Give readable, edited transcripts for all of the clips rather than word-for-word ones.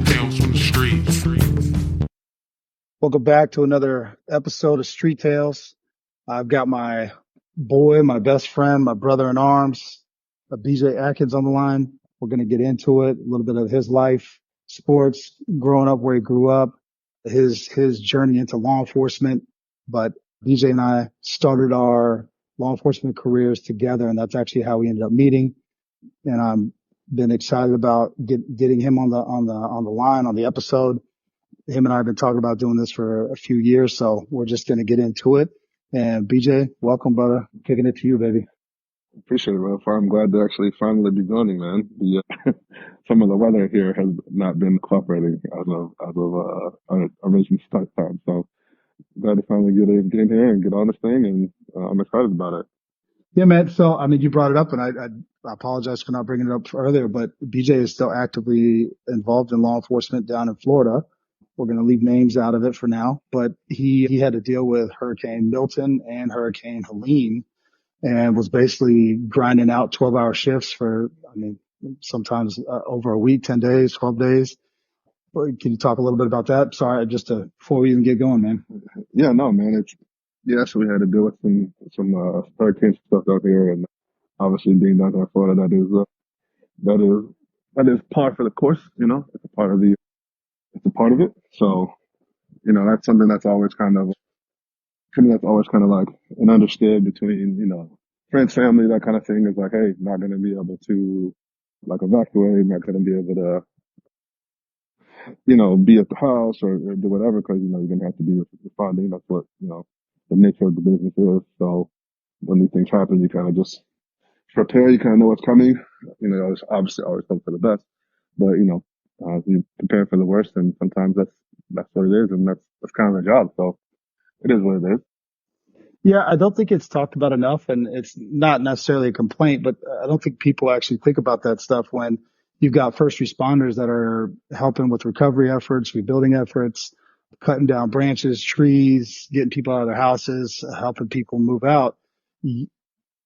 Tales from the streets. Welcome back to another episode of Street Tales. I've got my boy, my best friend, my brother in arms, BJ Atkins on the line. We're going to get into it, a little bit of his life, sports, growing up where he grew up, his journey into law enforcement. But BJ and I started our law enforcement careers together, and that's actually how we ended up meeting. And I'm been excited about getting him on the line on the episode. Him and I have been talking about doing this for a few years, so we're just going to get into it. And BJ, welcome, brother. Kicking it to you, baby. Appreciate it, man. I'm glad to actually finally be joining, man. Some of the weather here has not been cooperating as of our original start time. So glad to finally get in here and get on this thing, and I'm excited about it. Yeah, man. So, I mean, you brought it up, and I apologize for not bringing it up earlier, but BJ is still actively involved in law enforcement down in Florida. We're going to leave names out of it for now, but he had to deal with Hurricane Milton and Hurricane Helene, and was basically grinding out 12-hour shifts for, I mean, sometimes over a week, 10 days, 12 days. Can you talk a little bit about that? Sorry, before we even get going, man. Yeah, no, man. So we had to deal with some hurricane stuff out here, and obviously being down here in Florida, that is par for the course. It's a part of it. So that's something that's always kind of like an understood between friends, family, that kind of thing. Is like, hey, not going to be able to like evacuate, not going to be able to be at the house or do whatever, because you're going to have to be responding. That's what the nature of the business is. So when these things happen, you kind of just prepare. You kind of know what's coming. Obviously always hope for the best, but you prepare for the worst, and sometimes that's what it is, and that's kind of the job. So it is what it is. Yeah, I don't think it's talked about enough, and it's not necessarily a complaint, but I don't think people actually think about that stuff when you've got first responders that are helping with recovery efforts, rebuilding efforts, cutting down branches, trees, getting people out of their houses, helping people move out.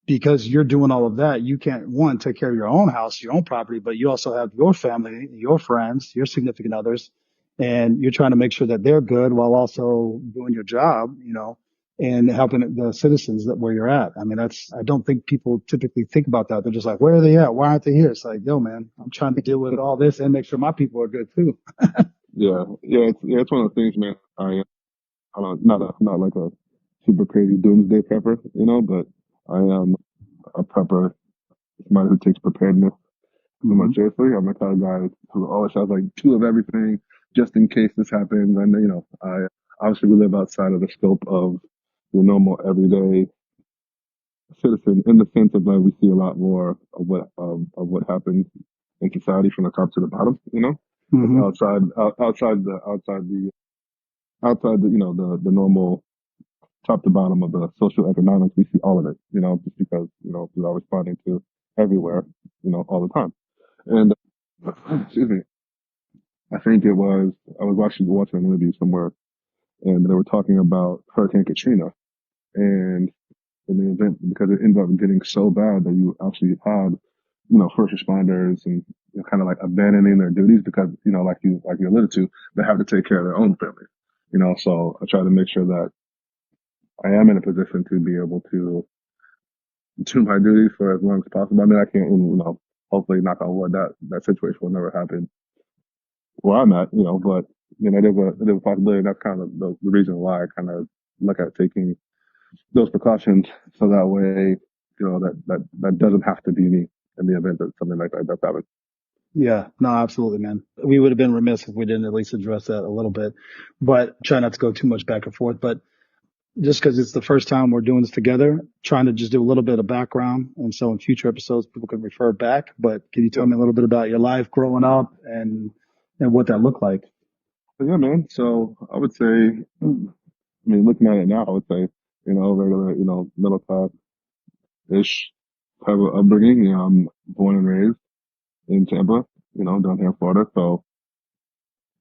Because you're doing all of that, you can't, one, take care of your own house, your own property, but you also have your family, your friends, your significant others, and you're trying to make sure that they're good while also doing your job, and helping the citizens where you're at. I mean, I don't think people typically think about that. They're just like, where are they at? Why aren't they here? It's like, yo, man, I'm trying to deal with all this and make sure my people are good too. It's one of the things, man. I don't, not like a super crazy doomsday prepper, but I am a prepper, somebody who takes preparedness very much seriously. I'm the kind of guy who always has like two of everything just in case this happens. And I obviously we live outside of the scope of the normal everyday citizen, in the sense of like we see a lot more of what happens in society from the top to the bottom. Mm-hmm. Outside the normal top to bottom of the social economics, we see all of it, just because, we are responding to everywhere, all the time. And, excuse me, I think I was watching an interview somewhere, and they were talking about Hurricane Katrina, and in the event, because it ended up getting so bad that you actually had, first responders and kind of like abandoning their duties because, like you alluded to, they have to take care of their own family, so I try to make sure that I am in a position to be able to do my duties for as long as possible. I mean, I can't, hopefully knock on wood, that situation will never happen where I'm at, but, it is a possibility. And that's kind of the reason why I kind of look at taking those precautions. So that way, that doesn't have to be me in the event that something like that does happen. Yeah, no, absolutely, man. We would have been remiss if we didn't at least address that a little bit, but try not to go too much back and forth. But just because it's the first time we're doing this together, trying to just do a little bit of background. And so in future episodes, people can refer back. But can you tell me a little bit about your life growing up and what that looked like? Yeah, man. So I would say, I mean, looking at it now, I would say, regular, middle class-ish type of upbringing. I'm born and raised in Tampa, down here in Florida. So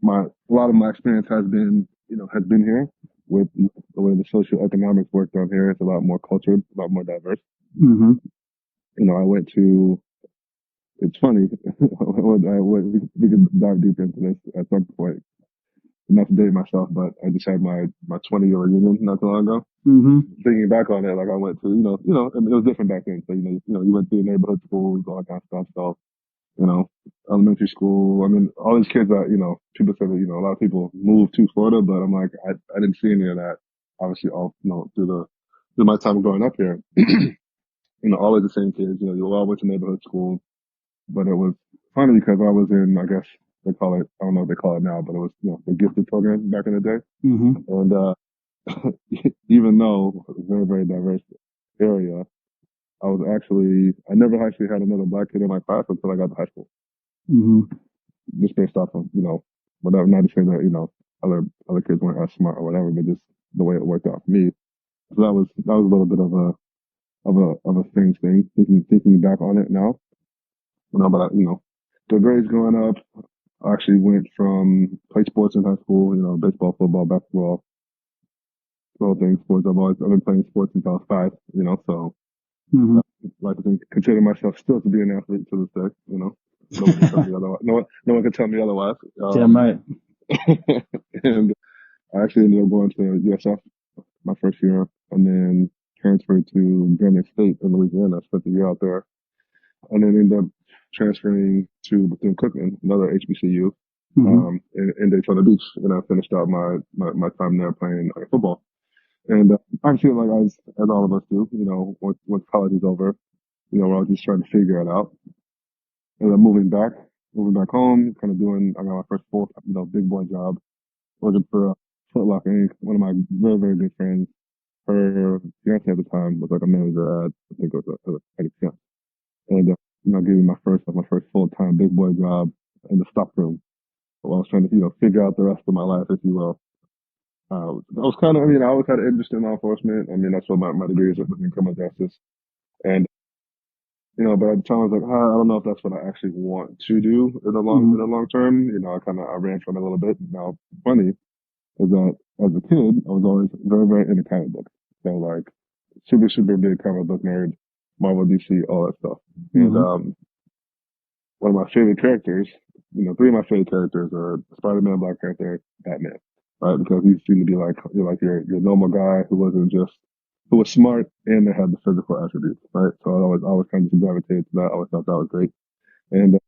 a lot of my experience has been here with the way the socioeconomics work down here. It's a lot more cultured, a lot more diverse. Mm-hmm. I went to. It's funny. We can dive deep into this at some point. Not to date myself, but I just had my 20-year reunion not too long ago. Mm-hmm. Thinking back on it, like I went to, I mean, it was different back then. So you went to neighborhood schools, all that kind of stuff. So you know, elementary school. I mean, all these kids that people say that a lot of people move to Florida, but I'm like, I didn't see any of that. Obviously, all through my time growing up here, always the same kids. You all went to neighborhood school, but it was funny because I was in, I guess they call it, I don't know what they call it now, but it was the gifted program back in the day. Mm-hmm. And even though it was a very, very diverse area, I never actually had another black kid in my class until I got to high school. Mm-hmm. Just based off of, whatever, not to say that, other kids weren't as smart or whatever, but just the way it worked out for me. So that was a little bit of a strange thing, thinking back on it now. But the grades growing up, I actually went from played sports in high school, baseball, football, basketball, all things sports. I've been playing sports since I was 5, so Mm-hmm. I like to consider myself still to be an athlete to this day. No one can tell me otherwise. No one can tell me otherwise. Damn right. And I actually ended up going to USF my first year, and then transferred to Gannett State in Louisiana. I spent the year out there, and then ended up transferring to Bethune-Cookman, another HBCU, Mm-hmm. in Daytona Beach. And I finished out my time there playing football. And I feel like as all of us do, once college is over, we're all just trying to figure it out. And then moving back home, kind of I got my first full, big boy job working for Foot Locker Inc. One of my very, very good friends, her fiance at the time was like a manager at, I think it was at a camp. And, gave me my first full-time big boy job in the stock room. While I was trying to, figure out the rest of my life, if you will. I always had an interest in law enforcement. I mean, that's what my degree is in criminal justice. And, but at the time I was like, I don't know if that's what I actually want to do in the Mm-hmm. long term. I ran from it a little bit. Now, funny is that as a kid, I was always very, very into comic books. So like super, super big comic book nerd, Marvel, DC, all that stuff. And, Mm-hmm. one of my favorite characters, three of my favorite characters are Spider-Man, Black Panther, Batman, right? Because he seemed to be like, your normal guy who was smart and they had the physical attributes, right? So I always kind of gravitated to that. I always thought that was great. And,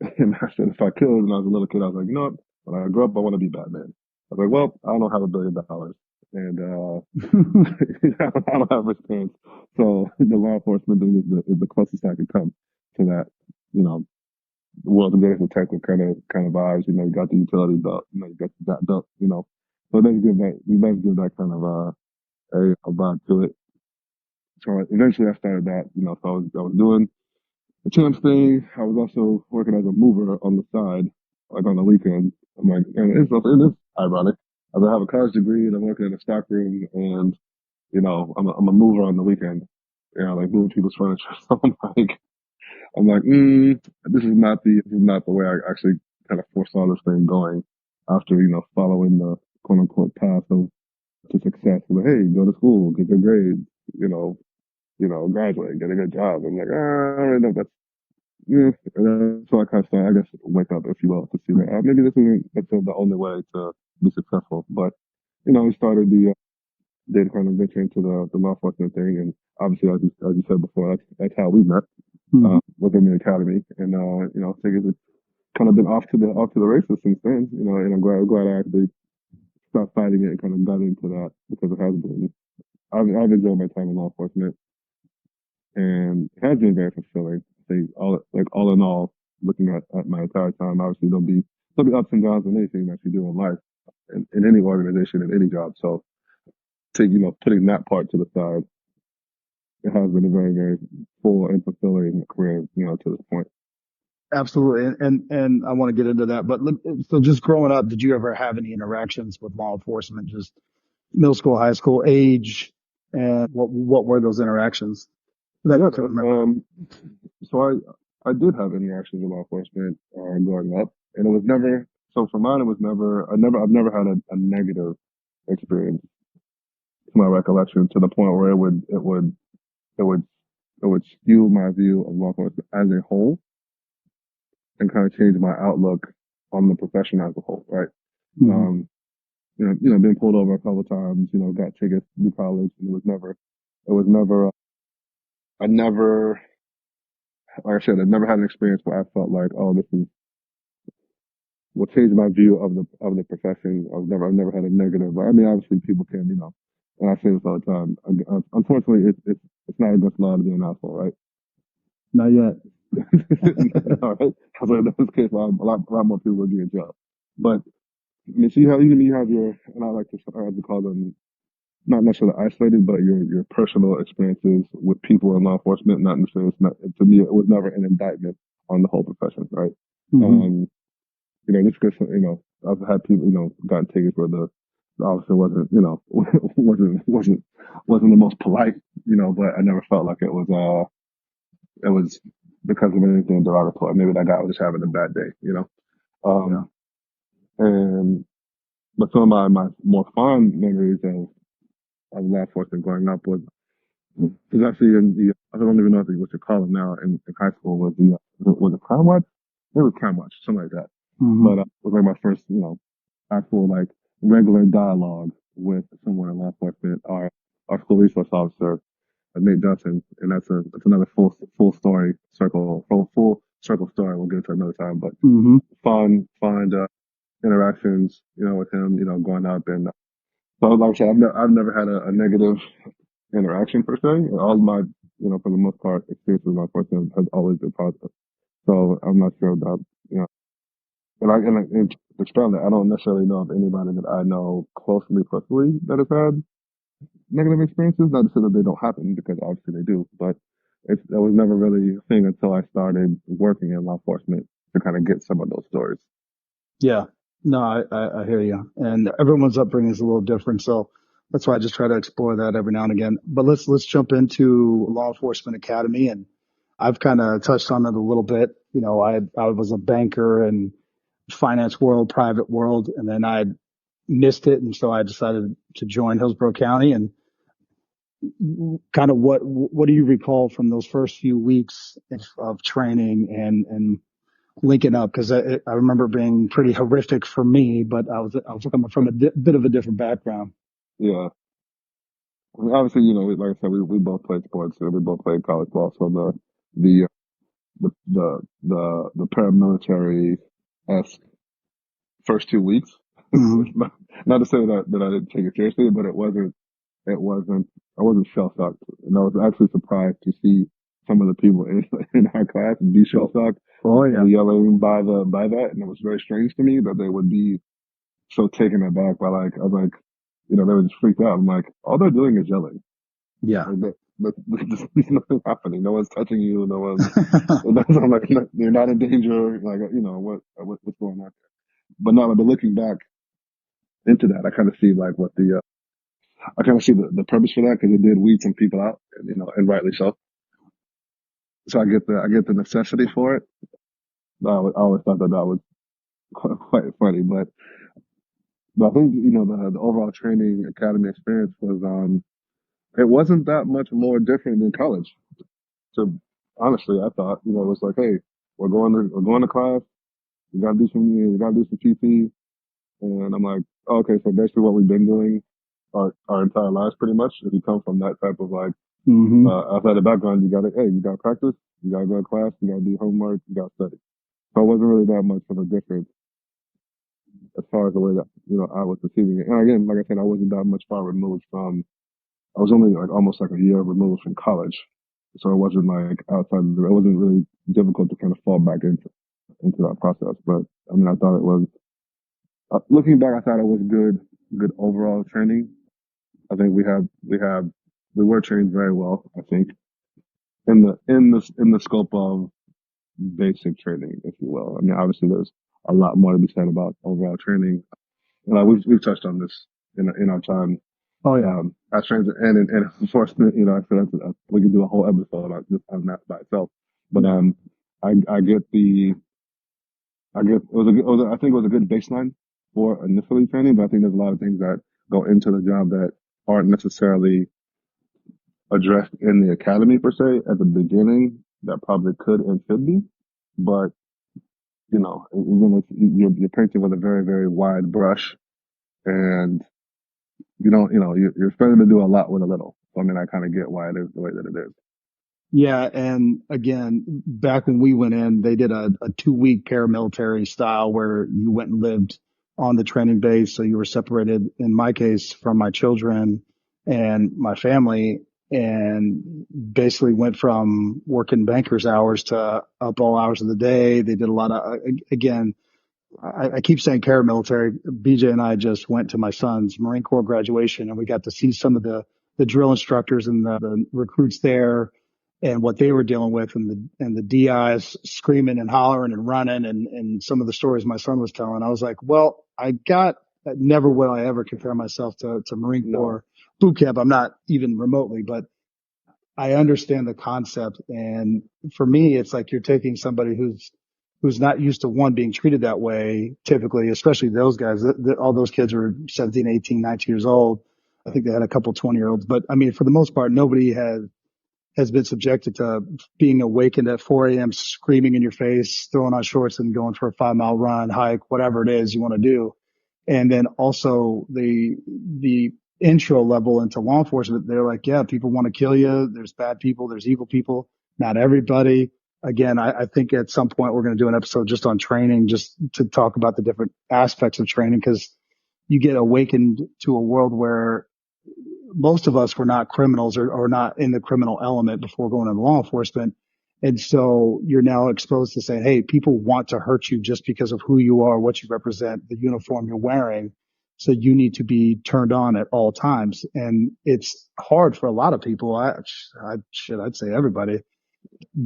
and I said, if I could, when I was a little kid, I was like, when I grow up, I want to be Batman. I was like, well, I don't have $1 billion. And, I don't have rich parents. So the law enforcement thing is the closest I could come to that, you know, world's greatest detective kind of vibes. You got the utility belt, you got that belt, So let's give that kind of a vibe to it. So eventually I started that, so I was doing the temps thing. I was also working as a mover on the side, like on the weekend. I'm like, and it is ironic. I have a college degree and I'm working in a stock room, and I'm a mover on the weekend. Like moving people's furniture. So I'm like, this is not the way I actually kind of foresaw this thing going. After following the quote unquote path of to success, like, hey, go to school, get good grades, you know, graduate, get a good job. I'm like, I don't really know if that's And then, so I kind of started, I guess, wake up, if you will, to see that maybe this isn't the only way to be successful. But we started the data kind of venture into the law enforcement thing, and obviously, as you said before, that's how we met Mm-hmm. within the academy, and things have kind of been off to the races since then. And I'm glad I actually stopped fighting it and kind of got into that because it has been. I've enjoyed my time in law enforcement, and it has been very fulfilling. I think all in all, looking at my entire time, obviously there'll be ups and downs in anything that you do in life, in any organization, in any job. So, putting that part to the side, it has been a very, very full and fulfilling career, to this point. Absolutely. And I want to get into that. But so just growing up, did you ever have any interactions with law enforcement, just middle school, high school age? And what were those interactions that Yeah, you can man. remember? So I did have interactions with law enforcement growing up, and it was never. So for mine, it was never. I've never had a negative experience to my recollection, to the point where it would it would skew my view of law enforcement as a whole and kind of change my outlook on the profession as a whole, right? Hmm. Um, been pulled over a couple of times, got tickets through college, and it was never, I never, like I said, I never had an experience where I felt like, oh, this is will change my view of the profession. I've never had a negative. I mean, obviously, people can, and I say this all the time. Unfortunately, it's not against law to be an asshole, right? Not yet. All right. I was like, that's the case. A lot more people would be in jail. But I mean, so you have your, and I like to call them not necessarily isolated, but your personal experiences with people in law enforcement. Not necessarily, it's not, to me, it was never an indictment on the whole profession, right? Hmm. Um, just because, I've had people, gotten tickets where the officer wasn't, wasn't the most polite, but I never felt like it was because of anything derogatory. Maybe that guy was just having a bad day. Yeah. Um, and, but some of my more fond memories of law enforcement growing up was actually in I don't even know what you call them now in high school was it Crime Watch? It was Crime Watch, something like that. Hmm. But it was like my first, actual like regular dialogue with someone in law enforcement, our school resource officer, Nate Johnson, and that's another full story full circle story. We'll get into another time, but Hmm. fun interactions, with him, going up and so like I said, I've never had a negative interaction per se. All my, for the most part, experience with law enforcement has always been positive. So I'm not sure about, and to expand that, I don't necessarily know of anybody that I know closely personally that has had negative experiences. Not to say that they don't happen, because obviously they do, but that was never really a thing until I started working in law enforcement to kind of get some of those stories. Yeah. No, I hear you. And everyone's upbringing is a little different, so that's why I just try to explore that every now and again. But let's jump into Law Enforcement Academy, and I've kind of touched on it a little bit. I was a banker in finance world, private world, and then I missed it, and so I decided to join Hillsborough County. And kind of what do you recall from those first few weeks of training and linking up? Because I remember being pretty horrific for me, but I was coming from a bit of a different background. Yeah. I mean, obviously, like I said, we both played sports. We both played college ball. So the, the paramilitary esque first 2 weeks. Hmm. Not to say that I didn't take it seriously, but it wasn't, I wasn't shell shocked. And I was actually surprised to see some of the people in our class be shell shocked Oh yeah, and yelling by that. And it was very strange to me that they would be so taken aback by I was like, they were just freaked out. I'm like, all they're doing is yelling. yeah. Like there's nothing happening. No one's touching you. No one's, I'm like, no, you're not in danger. Like, what's going on? But now, but looking back into that, I kind of see like I kind of see the purpose for that, because it did weed some people out, and, and rightly so. So I get the necessity for it. I always thought that was quite funny, but I think, the overall training academy experience it wasn't that much more different than college. So honestly, I thought, it was like, hey, we're going to class. We gotta do some PT. And I'm like, oh, okay, so basically what we've been doing our entire lives pretty much. If you come from that type of Hmm. outside the background, you gotta practice, you gotta go to class, you gotta do homework, you gotta study. So it wasn't really that much of a difference as far as the way that, I was perceiving it. And again, like I said, I wasn't that much far removed I was only like almost like a year removed from college. So it wasn't like it wasn't really difficult to kind of fall back into that process. But I mean, I thought it was, looking back, I thought it was good overall training. I think we were trained very well, I think, in the scope of basic training, if you will. I mean, obviously there's a lot more to be said about overall training. And we've touched on this in our time, Oh yeah, as transit and enforcement. I feel we can do a whole episode on just on that by itself. But yeah. I get I think it was a good baseline for initially training, but I think there's a lot of things that go into the job that aren't necessarily addressed in the academy per se at the beginning that probably could and should be. But, even if you're painting with a very, very wide brush and you don't, you're expected to do a lot with a little. So, I mean, I kind of get why it is the way that it is. Yeah. And again, back when we went in, they did a 2 week paramilitary style where you went and lived on the training base. So you were separated, in my case, from my children and my family, and basically went from working banker's hours to up all hours of the day. They did a lot of, again, I keep saying paramilitary. BJ and I just went to my son's Marine Corps graduation, and we got to see some of the drill instructors and the recruits there and what they were dealing with, and the DIs screaming and hollering and running, and some of the stories my son was telling. I was like, well, never will I ever compare myself to Marine No, Corps boot camp. I'm not even remotely, but I understand the concept. And for me, it's like you're taking somebody who's not used to, one, being treated that way, typically, especially those guys. All those kids were 17, 18, 19 years old. I think they had a couple 20-year-olds, but I mean, for the most part, nobody has been subjected to being awakened at 4 a.m., screaming in your face, throwing on shorts and going for a 5 mile run, hike, whatever it is you want to do. And then also the intro level into law enforcement, they're like, yeah, people want to kill you. There's bad people. There's evil people. Not everybody. Again, I think at some point we're going to do an episode just on training, just to talk about the different aspects of training, because you get awakened to a world where most of us were not criminals, or not in the criminal element before going into law enforcement. And so you're now exposed to saying, hey, people want to hurt you just because of who you are, what you represent, the uniform you're wearing. So you need to be turned on at all times. And it's hard for a lot of people. I'd say everybody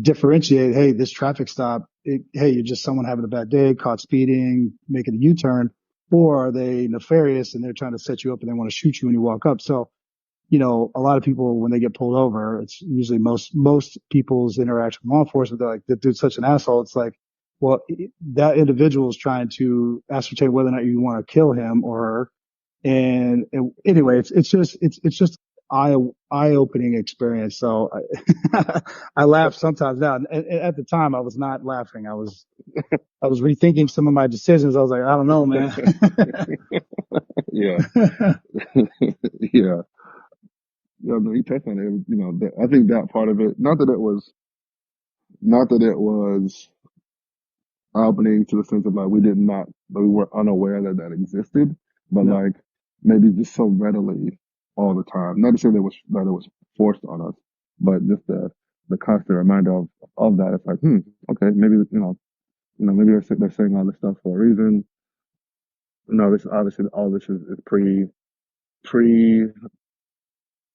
differentiate. Hey, this traffic stop, hey, you're just someone having a bad day, caught speeding, making a U-turn, or are they nefarious and they're trying to set you up and they want to shoot you when you walk up? So a lot of people, when they get pulled over, it's usually most people's interaction with law enforcement, they're like, that dude's such an asshole. It's like, well, that individual is trying to ascertain whether or not you want to kill him or her. And anyway, it's just eye opening experience. So I laugh sometimes now. And at the time, I was not laughing. I was rethinking some of my decisions. I was like, I don't know, man. yeah, yeah. Yeah, no, you touched on it. I think that part of it, not that it was eye-opening to the sense of like we were unaware that that existed, but No. like maybe just so readily all the time. Not to say that it was forced on us, but just the constant reminder of that. It's like, okay, maybe maybe they're saying all this stuff for a reason. No, this obviously all this is pre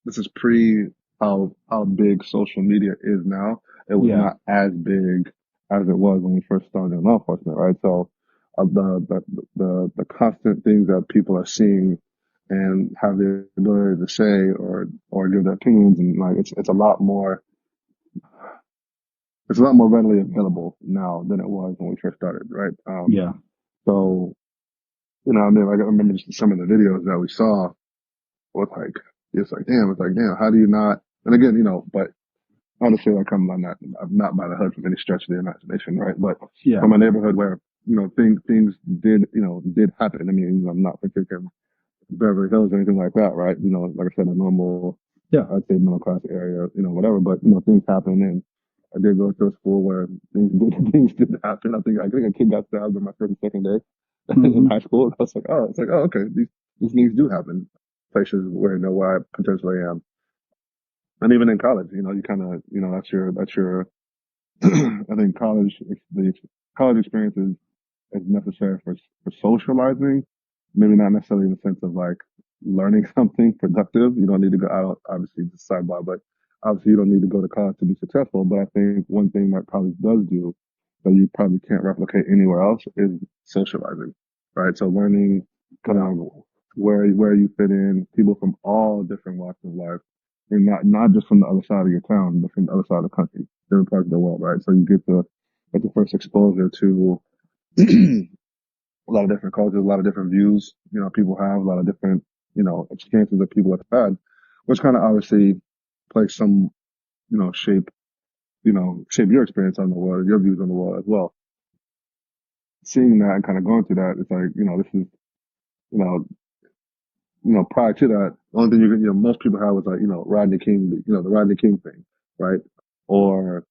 this is pre how big social media is now. It was Yeah. not as big as it was when we first started in law enforcement, right? So the constant things that people are seeing and have the ability to say or give their opinions, and like it's a lot more readily available now than it was when we first started, right? Yeah. So I mean, like I remember just some of the videos that we saw was like it's like damn, how do you not? And again, but honestly, like I'm not by the hood from any stretch of the imagination, right? But Yeah. from a neighborhood where things did happen. I mean, I'm not particularly Beverly Hills or anything like that, right? Like I said, a normal, Yeah. I'd say middle class area, whatever. But things happen, and I did go to a school where things did happen. I think a kid got stabbed on my first and second day in Hmm. high school. I was like, okay, these things do happen places where I potentially am, and even in college, you kind of that's your I think the college experience is necessary for socializing. Maybe not necessarily in the sense of like learning something productive. You don't need to go out, obviously, just sidebar, but obviously you don't need to go to college to be successful. But I think one thing that college does do that you probably can't replicate anywhere else is socializing, right? So learning kind Yeah. of where you fit in, people from all different walks of life, and not just from the other side of your town, but from the other side of the country, different parts of the world, right? So you get the first exposure to a lot of different cultures, a lot of different views, people have a lot of different, experiences that people have had, which kind of obviously play some, shape, shape your experience on the world, your views on the world as well. Seeing that and kind of going through that, it's like, this is, you know, prior to that, the only thing most people have was like, Rodney King, the Rodney King thing, right? Or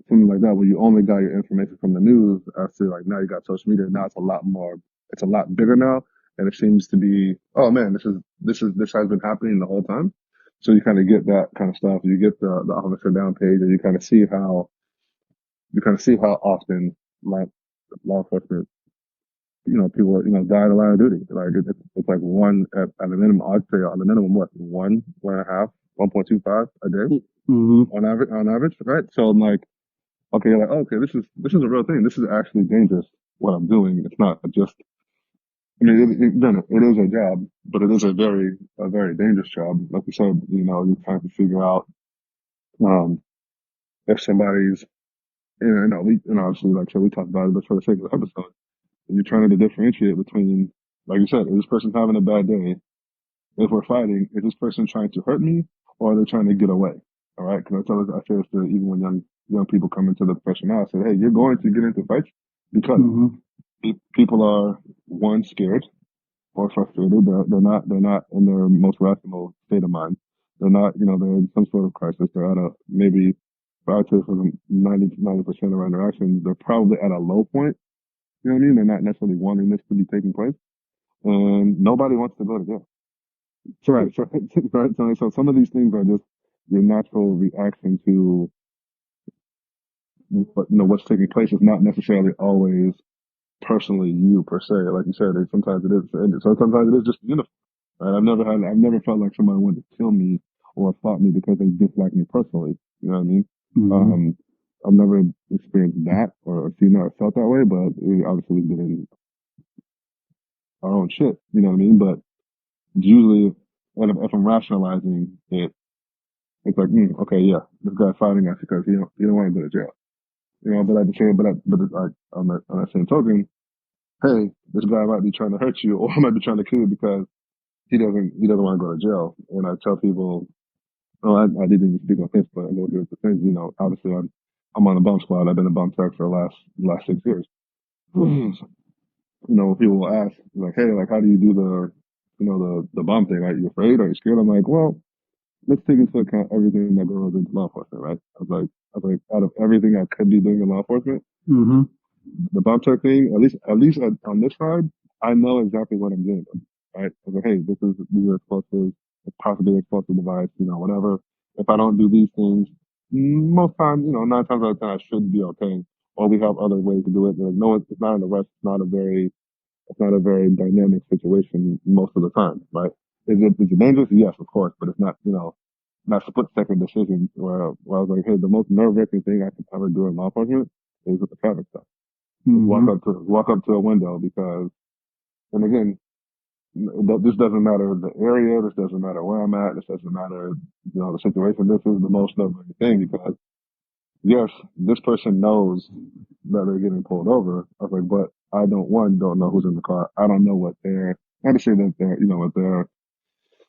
something like that, where you only got your information from the news. I feel like now you got social media. Now it's a lot bigger now. And it seems to be, oh man, this has been happening the whole time. So you kind of get that kind of stuff. You get the officer down page and you kind of see how often like law enforcement, people, die in the line of duty. Like it's like one at a minimum, I'd say on the minimum, what, 1.5, 1.25 a day on average, right? So I'm like, okay, you're like, oh, okay, this is a real thing. This is actually dangerous. What I'm doing, it's not just. I mean, it is a job, but it is a very dangerous job. Like you said, you're trying to figure out um if somebody's, obviously, like I said, we talked about it, but for the sake of the episode, you're trying to differentiate between, like you said, is this person having a bad day? If we're fighting, is this person trying to hurt me, or are they trying to get away? All right, because I say this to even when young people come into the profession now, I say, hey, you're going to get into fights because people are, one, scared or frustrated. They're not in their most rational state of mind. They're not, they're in some sort of crisis. They're at a, maybe, I would say for 90% of our interactions, they're probably at a low point. You know what I mean? They're not necessarily wanting this to be taking place, and nobody wants to go to jail. Right. So, right. So some of these things are just your natural reaction to what's taking place. Is not necessarily always personally you per se. Like you said, sometimes it is. So sometimes it is just uniform. Right? I've never felt like somebody wanted to kill me or fought me because they dislike me personally. You know what I mean? I've never experienced that or seen that or felt that way, but obviously we've been in our own shit. You know what I mean? But usually, if I'm rationalizing it, it's like, okay, yeah, this guy's fighting us because he don't want to go to jail. But at the same, on that same token, hey, this guy might be trying to hurt you, or might be trying to kill you because he doesn't want to go to jail. And I tell people, oh, I didn't even speak on this, but I know there's the things, obviously I'm on the bump squad. I've been a bump tech for the last 6 years. People will ask like, hey, like, how do you do the bump thing? Are you afraid? Are you scared? I'm like, well, let's take into account everything that goes into law enforcement, right? I was like, out of everything I could be doing in law enforcement, the bump tech thing, at least on this side, I know exactly what I'm doing, right? I was like, hey, these are explosives, possibly explosive device, whatever. If I don't do these things, most times, 9 times out of 10, I should be okay. Or we have other ways to do it. Like, no, it's not an arrest. It's not a very dynamic situation most of the time, right? Is it dangerous? Yes, of course, but it's not, not split-second decisions where I was like, hey, the most nerve-wracking thing I could ever do in law enforcement is with the traffic stuff. Walk up to a window because, and again, this doesn't matter the area, this doesn't matter where I'm at, this doesn't matter, the situation. This is the most nerve-wracking thing because, yes, this person knows that they're getting pulled over. I was like, but I don't know who's in the car. I don't know what I understand that what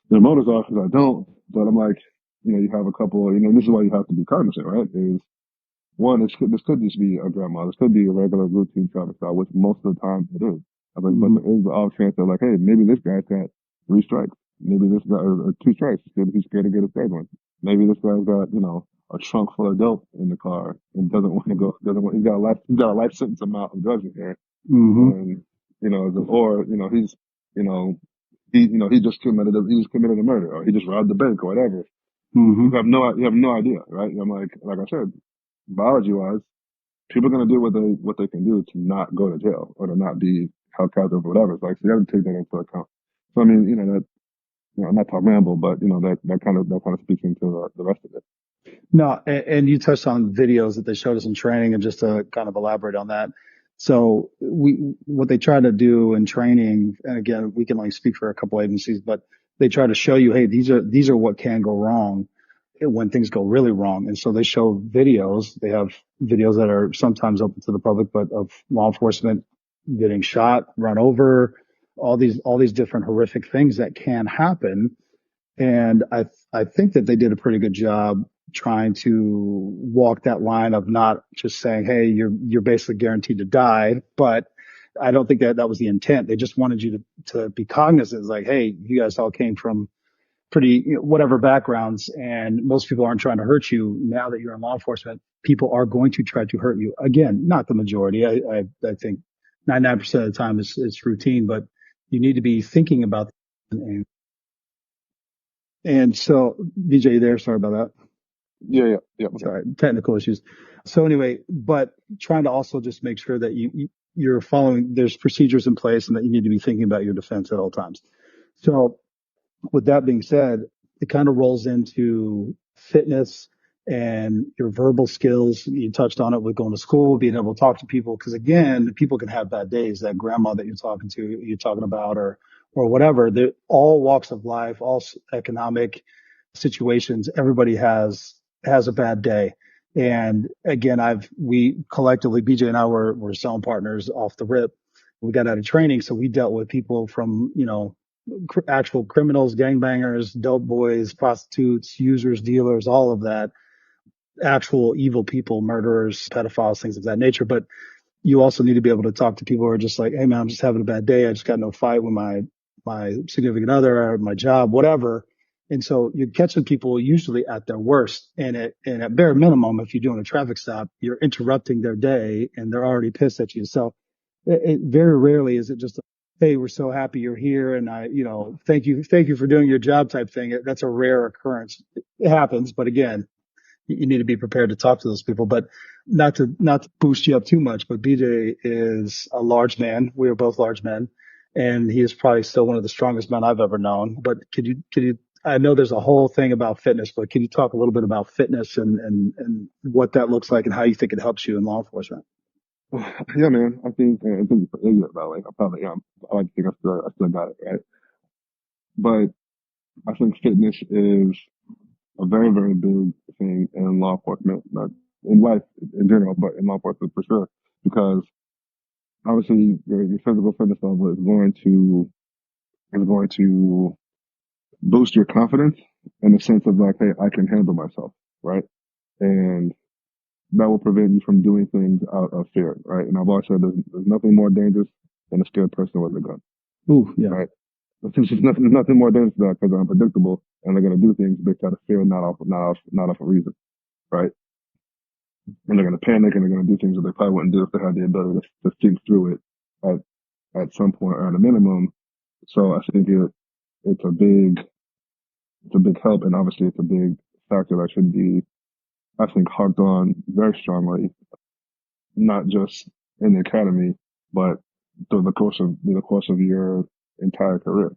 their motives are because I don't, but I'm like, you have a couple, this is why you have to be cognizant, right? Is one, this could just be a grandma. This could be a regular routine traffic stop, which most of the time it is. I was like, but there is the off chance that like, hey, maybe this guy's got 3 strikes. Maybe this guy, or 2 strikes. He's scared to get a third one. Maybe this guy's got, a trunk full of dope in the car and doesn't want to go, he's got a life sentence amount of drugs in here. And, or, he's, he just committed a murder or he just robbed the bank or whatever. You have no idea, right? I'm like I said, biology wise, people are going to do what they can do to not go to jail or to not be held captive or whatever. It's like, so you have to take that into account. So, I mean, that, not to ramble, but, that kind of speaks into the rest of it. No, and you touched on videos that they showed us in training, and just to kind of elaborate on that. So what they try to do in training, and again, we can only speak for a couple agencies, but they try to show you, hey, these are what can go wrong when things go really wrong. And so they show videos. They have videos that are sometimes open to the public, but of law enforcement getting shot, run over, all these different horrific things that can happen. And I think that they did a pretty good job trying to walk that line of not just saying, hey, you're basically guaranteed to die, but I don't think that that was the intent. They just wanted you to be cognizant. It's like, hey, you guys all came from pretty, whatever backgrounds, and most people aren't trying to hurt you. Now that you're in law enforcement, people are going to try to hurt you. Again, not the majority. I think 99% of the time is routine, but you need to be thinking about and, and so BJ, you there? Sorry about that. Yeah, yeah, yeah. Okay. Sorry, technical issues. So anyway, but trying to also just make sure that you're following, there's procedures in place and that you need to be thinking about your defense at all times. So with that being said, it kind of rolls into fitness and your verbal skills. You touched on it with going to school, being able to talk to people. Because again, people can have bad days. That grandma that you're talking about, or whatever. They're all walks of life, all economic situations. Everybody has a bad day. And again, we collectively, BJ and I were selling partners off the rip. We got out of training, so we dealt with people from, actual criminals, gangbangers, dope boys, prostitutes, users, dealers, all of that, actual evil people, murderers, pedophiles, things of that nature. But you also need to be able to talk to people who are just like, hey man, I'm just having a bad day. I just got no fight with my significant other or my job, whatever. And so you're catching people usually at their worst. And at bare minimum, if you're doing a traffic stop, you're interrupting their day and they're already pissed at you. So very rarely is it just, hey, we're so happy you're here. And thank you for doing your job type thing. That's a rare occurrence. It happens. But again, you need to be prepared to talk to those people, but not to boost you up too much. But BJ is a large man. We are both large men, and he is probably still one of the strongest men I've ever known. But could you, I know there's a whole thing about fitness, but can you talk a little bit about fitness and what that looks like and how you think it helps you in law enforcement? Yeah, man. I think you're ignorant, by the way. I probably am. I like to think I still got it, right? But I think fitness is a very, very big thing in law enforcement, not in life in general, but in law enforcement for sure. Because obviously your physical fitness level is going to boost your confidence in the sense of like, hey, I can handle myself, right? And that will prevent you from doing things out of fear, right? And I've always said there's nothing more dangerous than a scared person with a gun, Ooh, yeah. right? There's nothing more dangerous than that because they're unpredictable and they're going to do things based out of fear, not off a reason, right? And they're going to panic and they're going to do things that they probably wouldn't do if they had the ability to think through it at some point or at a minimum. So I think it's a big it's a big help, and obviously it's a big factor that should be, I think, harped on very strongly, not just in the academy, but through the course of your entire career.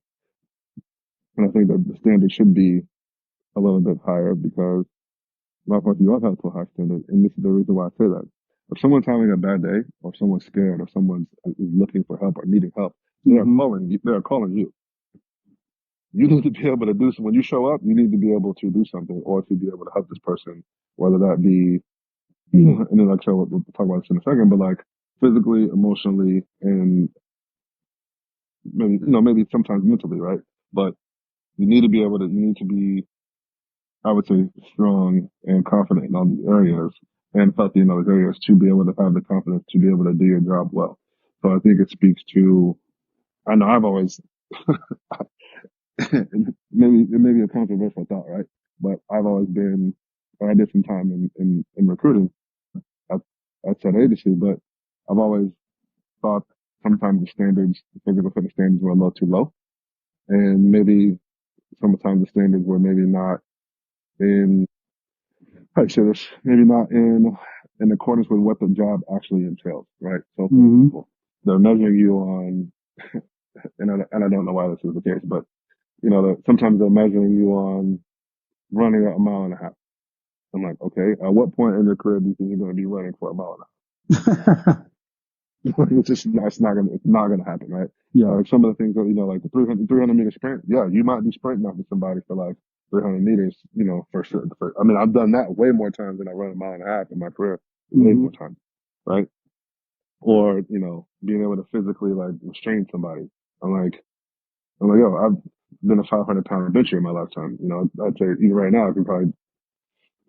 And I think that the standard should be a little bit higher because a lot of you have held to a high standard, and this is the reason why I say that. If someone's having a bad day, or someone's scared, or someone's is looking for help or needing help, they are calling you. You need to be able to do, so when you show up, you need to be able to do something or to be able to help this person, whether that be, and then like, so we'll talk about this in a second, but like physically, emotionally, and maybe sometimes mentally, right? But you need to be, I would say, strong and confident in all these areas and healthy in those areas to be able to have the confidence to be able to do your job well. So I think it speaks to, I know I've always, it may be a controversial thought, right? But I've always been, I did some time in recruiting at, at said agency, but I've always thought sometimes the physical fitness standards were a little too low. And maybe sometimes the standards were maybe not in, how do you say this? Maybe not in accordance with what the job actually entails, right? So for Hmm. example, they're measuring you on, and I don't know why this is the case, but sometimes they're measuring you on running a mile and a half. I'm like, okay, at what point in your career do you think you're going to be running for a mile and a half? It's not gonna happen, right? Yeah. Like some of the things that, like the 300 meter sprint, yeah, you might be sprinting after somebody for like 300 meters, for sure. I mean, I've done that way more times than I run a mile and a half in my career, way Hmm. more times, right? Or, being able to physically like restrain somebody. I'm like, yo, been a 500-pound bencher in my lifetime. I'd say even right now I can probably,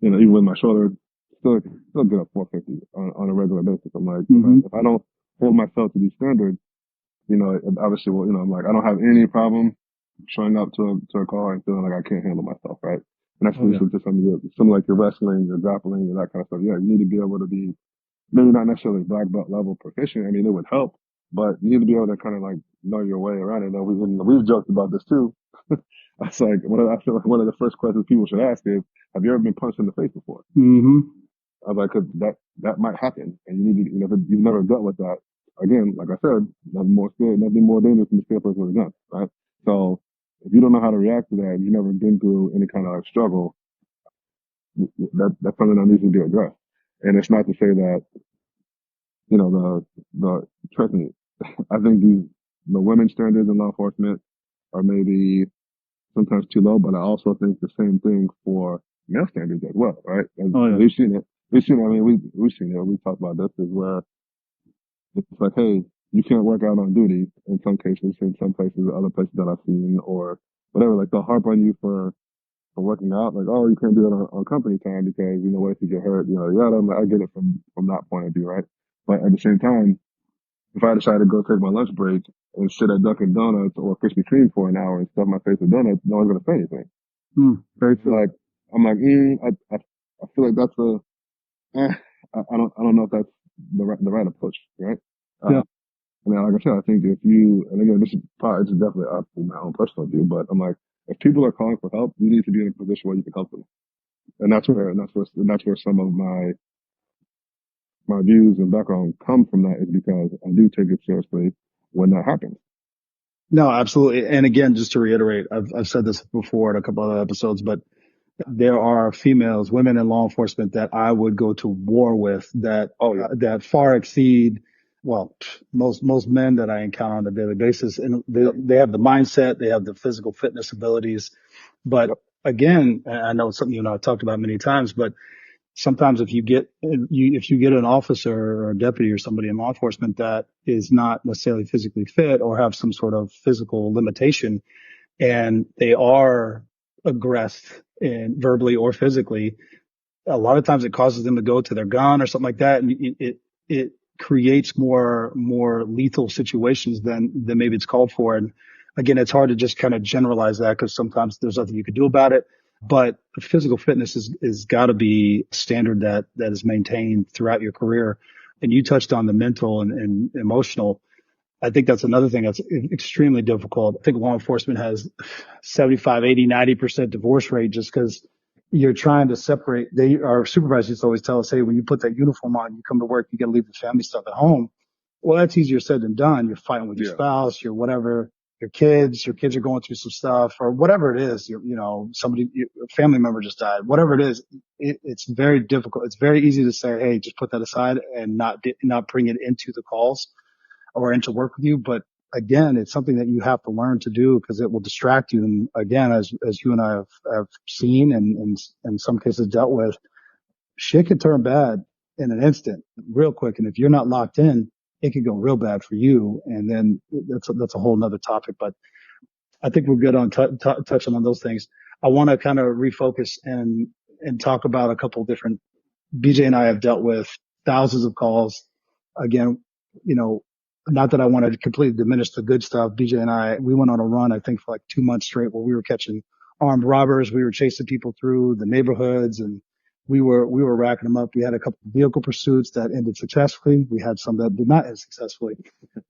even with my shoulder, still get up 450 on a regular basis. I'm like, if I don't hold myself to these standards, obviously, well, I'm like, I don't have any problem showing up to a call and feeling like I can't handle myself, right? And that's Oh, yeah. just something like your wrestling, your grappling, and that kind of stuff. Yeah, you need to be able to be maybe not necessarily black belt level proficient. I mean, it would help, but you need to be able to kind of like know your way around it. We've joked about this too. That's like I feel like one of the first questions people should ask is, have you ever been punched in the face before? Mm-hmm. I was like, 'cause that might happen, and you need to, if you've never dealt with that, again, like I said, nothing more dangerous than to scare a person with a gun, right? So if you don't know how to react to that, if you've never been through any kind of like struggle, that's something that needs to be addressed. And it's not to say that, trust me, I think the women's standards in law enforcement are maybe sometimes too low, but I also think the same thing for male standards as well, right? And Oh, yeah. we've seen it. I mean, we've seen it. We talked about this is where it's like, hey, you can't work out on duty in some places, other places that I've seen, or whatever. Like they'll harp on you for working out, like, oh, you can't do it on company time because what if you get hurt? I get it from that point of view, right? But at the same time, if I decide to go take my lunch break and sit at Dunkin' Donuts or Krispy Kreme for an hour and stuff my face with donuts, no one's gonna say anything. Very So true. like, I'm like, I feel like that's I don't know if that's the right approach, right? Yeah. And then, like I said, I think and again, this is definitely up to my own personal view, but I'm like, if people are calling for help, you need to be in a position where you can help them. And that's where some of my views and background come from. That is because I do take it seriously when that happens. No, absolutely. And again, just to reiterate, I've said this before in a couple other episodes, but there are women in law enforcement that I would go to war with Oh yeah. that far exceed, well, most men that I encounter on a daily basis. And they have the mindset, they have the physical fitness abilities. But Yep. again, I know it's something you and I have talked about many times, but sometimes if you get an officer or a deputy or somebody in law enforcement that is not necessarily physically fit or have some sort of physical limitation, and they are aggressed and verbally or physically, a lot of times it causes them to go to their gun or something like that, and it creates more lethal situations than maybe it's called for. And again, it's hard to just kind of generalize that because sometimes there's nothing you can do about it. But physical fitness is got to be a standard that is maintained throughout your career. And you touched on the mental and emotional. I think that's another thing that's extremely difficult. I think law enforcement has 75, 80, 90% divorce rate just because you're trying to separate. Our supervisors used to always tell us, hey, when you put that uniform on, you come to work, you got to leave the family stuff at home. Well, that's easier said than done. You're fighting with your Yeah. spouse, your whatever, your kids are going through some stuff or whatever it is. A family member just died, whatever it is. It's very difficult. It's very easy to say, hey, just put that aside and not bring it into the calls or into work with you. But again, it's something that you have to learn to do because it will distract you. And again, as you and I have seen and in some cases dealt with, shit can turn bad in an instant, real quick. And if you're not locked in, it can go real bad for you. And then that's a whole nother topic. But I think we're good on touching on those things. I want to kind of refocus and talk about a couple of different. BJ and I have dealt with thousands of calls. Again, not that I want to completely diminish the good stuff. BJ and we went on a run, I think, for like 2 months straight where we were catching armed robbers. We were chasing people through the neighborhoods and we were racking them up. We had a couple of vehicle pursuits that ended successfully. We had some that did not end successfully.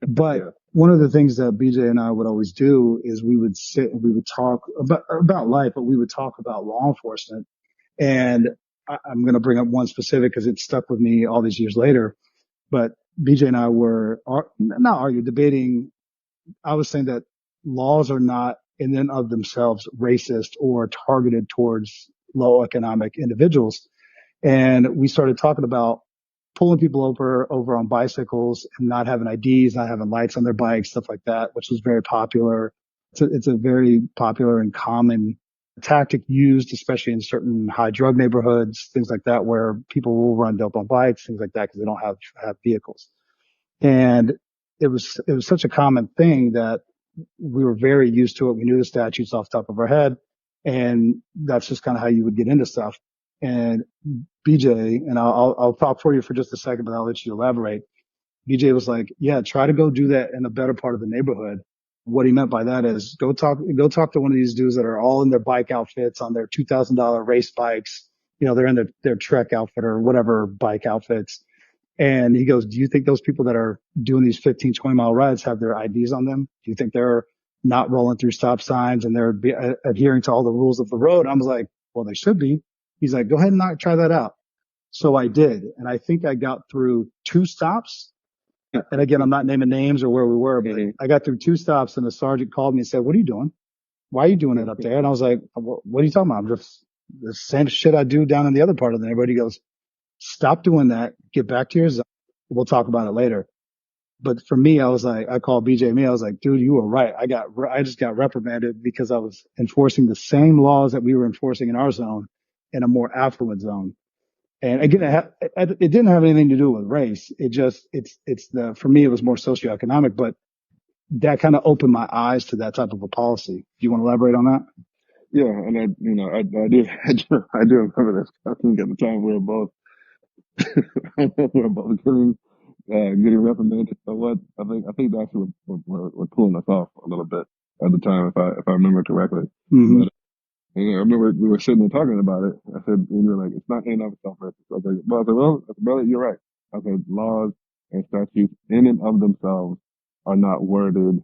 But Yeah. one of the things that BJ and I would always do is we would sit and we would talk about life, but we would talk about law enforcement. And I'm going to bring up one specific because it stuck with me all these years later. But BJ and I were not arguing, debating. I was saying that laws are not in and of themselves racist or targeted towards low economic individuals. And we started talking about pulling people over on bicycles and not having IDs, not having lights on their bikes, stuff like that, which was very popular. It's a very popular and common tactic used, especially in certain high drug neighborhoods, things like that, where people will run dope on bikes, things like that, because they don't have vehicles. And it was such a common thing that we were very used to it. We knew the statutes off the top of our head, and that's just kind of how you would get into stuff. And BJ, and I'll talk for you for just a second, but I'll let you elaborate. BJ was like, yeah, try to go do that in a better part of the neighborhood. What he meant by that is go talk to one of these dudes that are all in their bike outfits on their $2,000 race bikes. They're in their Trek outfit or whatever bike outfits. And he goes, do you think those people that are doing these 15, 20-mile rides have their IDs on them? Do you think they're not rolling through stop signs and they're adhering to all the rules of the road? I was like, well, they should be. He's like, go ahead and try that out. So I did. And I think I got through 2 stops. And again, I'm not naming names or where we were, but I got through 2 stops and the sergeant called me and said, what are you doing? Why are you doing it up there? And I was like, what are you talking about? I'm just the same shit I do down in the other part of the neighborhood. He goes, stop doing that. Get back to your zone. We'll talk about it later. But for me, I called BJ me. I was like, dude, you were right. I just got reprimanded because I was enforcing the same laws that we were enforcing in our zone in a more affluent zone. And again, it didn't have anything to do with race. For me, it was more socioeconomic, but that kind of opened my eyes to that type of a policy. Do you want to elaborate on that? Yeah, and I do remember this. I think at the time we were both getting reprimanded. So what? I think that's what were pulling us off a little bit at the time, if I remember correctly. Mm-hmm. But I remember we were sitting there talking about it. I said, and you were like, it's not in and of itself racist. I was like, brother, you're right. I said, laws and statutes in and of themselves are not worded